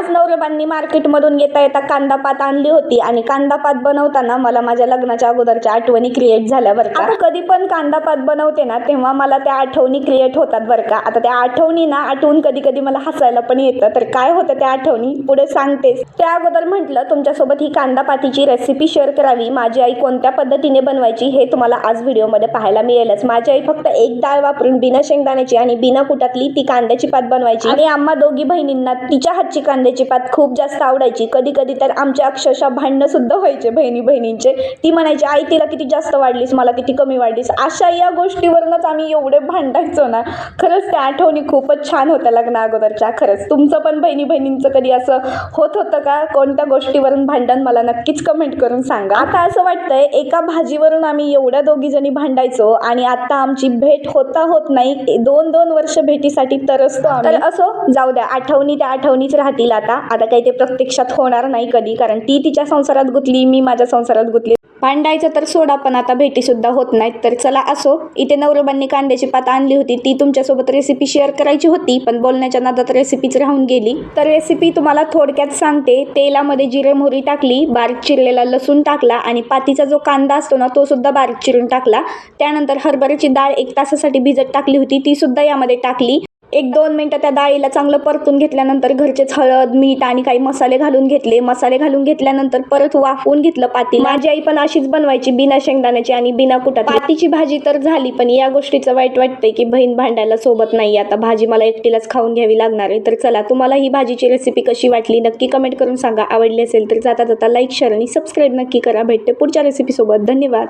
आज नवरबांनी मार्केटमधून येता येता कांदा पात आणली होती आणि कांदा पात बनवताना मला माझ्या लग्नाच्या अगोदरच्या आठवणी क्रिएट झाल्या बरं का. आता कधी पण कांदा पात बनवते ना तेव्हा मला त्या आठवणी क्रिएट होतात बरं का. आता त्या आठवणी ना आठवून कधी कधी मला हसायला पण येतं. तर काय होतं त्या आठवणी पुढे सांगतेच. त्या अगोदर म्हटलं तुमच्यासोबत ही कांदा पातीची रेसिपी शेअर करावी. माझी आई कोणत्या पद्धतीने बनवायची हे तुम्हाला आज व्हिडिओमध्ये पाहायला मिळेलच. माझी आई फक्त एक डाळ वापरून बिना शेंगदाण्याची आणि बिना कुटातली ती कांद्याची पात बनवायची आणि आम्हा दोघी बहिणींना तिच्या हातची कांद्याची पात खूप जास्त आवडायची. कधी कधी तर आमच्या अक्षरशः भांडणं सुद्धा व्हायचे बहिणींचे. ती म्हणायची आई तिला किती जास्त वाढलीस मला किती कमी वाढलीस. अशा या गोष्टीवरूनच आम्ही एवढे भांडायचो ना. खरंच त्या आठवणी खूपच छान होत्या लग्ना अगोदरच्या. खरंच तुमचं पण बहिणींचं कधी असं होत होतं का? कोणत्या गोष्टीवरून भांडण मला नक्कीच कमेंट करून सांगा. आता असं वाटतंय एका भाजीवरून आम्ही एवढ्या दोघी जणी भांडायचो आणि आता आमची भेट होत नाही. 2-2 वर्ष भेटीसाठी तरसतो आम्ही. तर असो जाऊ द्या, आठवणी त्या आठवणीच राहतील. आता काही ते प्रत्यक्षात होणार नाही कधी, कारण ती तिच्या संसारात गुंतली, मी माझ्या संसारात गुंतली. भांडायचं तर सोडा, पण आता भेटी सुद्धा होत नाहीत. तर चला असो, इथे नवरबांनी कांद्याची पात आणली होती. ती तुमच्यासोबत रेसिपी शेअर करायची होती, पण बोलण्याच्या नादात रेसिपीच राहून गेली. तर रेसिपी तुम्हाला थोडक्यात सांगते. तेलामध्ये जिरे मोहरी टाकली, बारीक चिरलेला लसूण टाकला आणि पातीचा जो कांदा असतो ना तो सुद्धा बारीक चिरून टाकला. त्यानंतर हरभऱ्याची डाळ 1 तासासाठी भिजत टाकली होती, ती सुद्धा यामध्ये टाकली. 1-2 मिनिटं त्या डाळीला चांगलं परतून घेतल्यानंतर घरचेच हळद मीठ आणि काही मसाले घालून घेतले. मसाले घालून घेतल्यानंतर परत वाफवून घेतलं पाती. माझी आई पण अशीच बनवायची, बिना शेंगदाण्याची आणि बिना कुटात. पातीची भाजी तर झाली, पण या गोष्टीचं वाईट वाटतंय की बहीण भांडायला सोबत नाही. आता भाजी मला एकटीलाच खाऊन घ्यावी लागणार आहे. तर चला, तुम्हाला ही भाजीची रेसिपी कशी वाटली नक्की कमेंट करून सांगा. आवडली असेल तर जाता लाईक शेअर आणि सबस्क्राईब नक्की करा. भेटते पुढच्या रेसिपी सोबत. धन्यवाद.